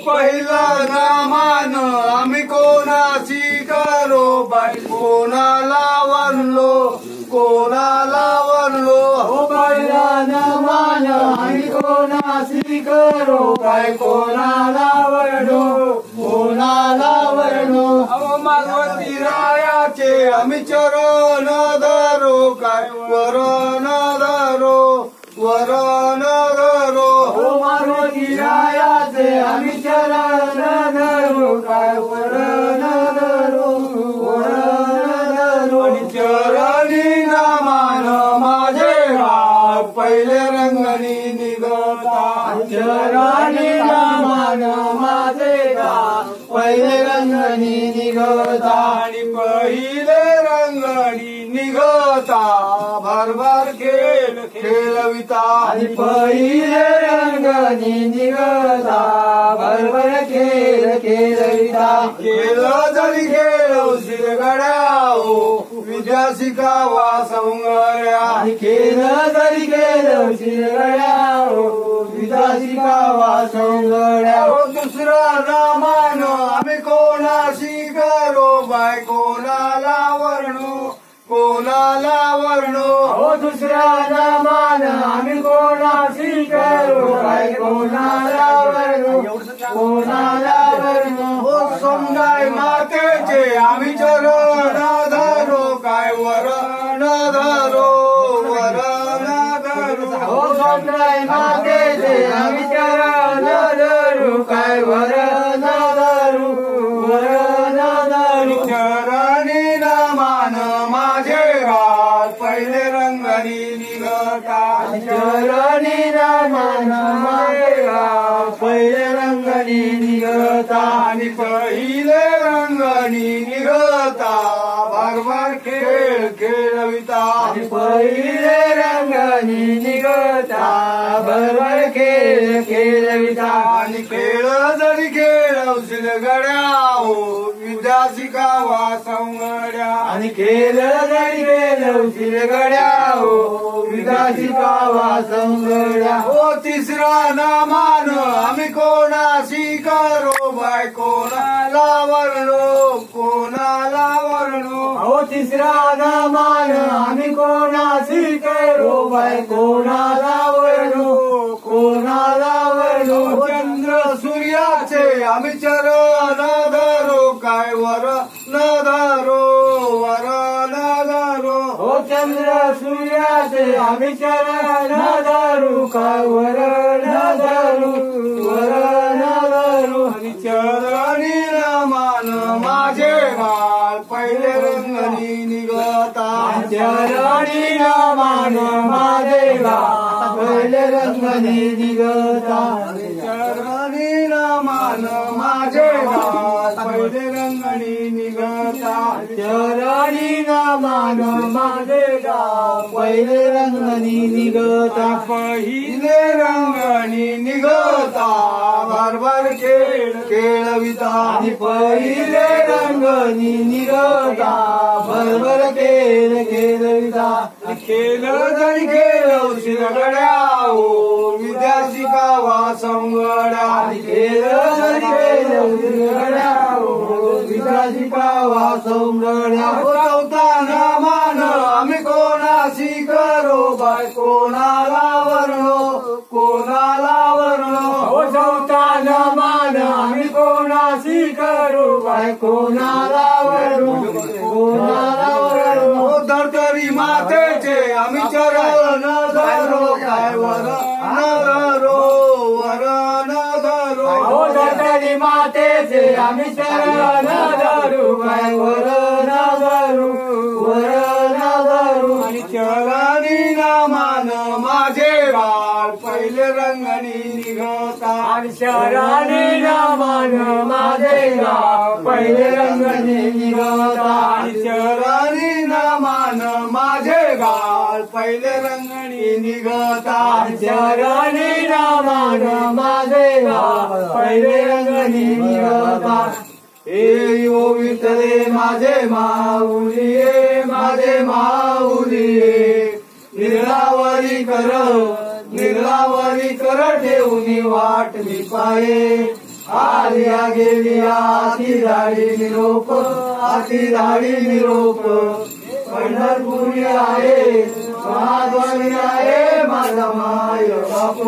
पहिला नामान आम्ही कोणाची करो बाई कोणाला वरलो कोणाला वरलो पहिला नामान आम्ही कोणाची करो बाई कोणाला वरलो कोणाला वरलो मागवती रायाचे आम्ही चरण धरो काय वरण धरो वरण धरो मागवती रायाचे आम्ही चरण धरो काय वरण धरो वरण धरो चरणी नामान माझे गाव पहिले रंगणी निघता चरणी नामान माझे गाव पहिले रंगणी निघता आणि पहिले रंगणी निघता भरभर खेळ खेळविता आणि पहिले रंगणी निघता भरभर खेळ खेळविता केलं जरी खेळ शिरगड्याओ विद्या शिकावा सौंगड्या केलं जरी केलं शिरगड्या विद्या शिकावा सौंगड्या दुसरा नामान आम्ही कोणाशी करो बाय कोणाला वर्णो कोणाला वर्णो दुसऱ्या नामान आम्ही कोणाशी करू काय कोणाला वर्णो कोणाला वर्णो समजाय मातेचे आम्ही चरण धरो काय वरण धरो वरण धरो समजाय मातेचे आम्ही चरण धरू काय वरण धरू वरण धरू चरणी नामान माझे गाव पहिले रंगणी निघता चरणी नामान माझे गाव पहिले रंगणी निघता आणि पहिले रंगणी निघता भरभर खेळ खेळविता पहिले रंगणी निघता भरभर खेळ खेळविता आणि खेळ जरी खेळवशील गड्याओ विद्या शिकावा सौंगड्या आणि केलं जरी केलं शिरगड्या विद्या शिकावा सौंगड्या तिसरा नामान आम्ही कोणाशी करो बाय कोणाला वर्णो कोणाला वर्णो तिसरा नामान आम्ही कोणाशी करू बाय कोणाला वर्णो कोणाला वर्णो चंद्र सूर्याचे आम्ही चरण धरो काय वरण धरो वरण धरो चंद्र सूर्याचे आम्ही चरण धरू काय वरण धरू वरण धरू चरणी नामान माझे गाव पहिले रंगणी निघता चरणी नामान माझे गाव पहिले रंगणी निघता चरणी नामान माझे गाव पहिले रंगणी निघता चरणी नामान माझे गाव पहिले रंगणी निघता पहिले रंगणी निघता भरभर खेळ खेळविता आणि पहिले रंगणी निघता भरभर खेळ खेळविता खेळ जरी खेळवशील गड्याओ विद्या शिकावा सौंगड्या खेळ जरी खेळ विद्या शिकावा सौंगड्या चौथा नामान आम्ही कोणाशी करो बाय कोणाला वर्णो कोणाला वर्णो चौथा नामान आम्ही कोणाशी करू बाय कोणाला वर्णो कोणाला वर्णो धरतरी मातेचे आम्ही चरण धरो काय वरण धरो वरण धरो धरतरी मातेचे आम्ही चरण धरू काय वरण धरू वरण धरू चरणी नामान माझे गाव पहिले रंगणी निघता शरणी नामान माझे गाव पहिले रंगणी निघता चरणी नामान माझे गाव पहिले रंगणी निघता चरणी नामान माझे गाव पहिले रंगणी निघता हे ओ विठ्ठले माझे माऊली माझे माऊली निर्लावरी कर ठेवून वाट मी पाये आलिया गेलिया आती झाडी निरोप पंढरपुरी आहे महाद्वारी आहे माझा माय बाप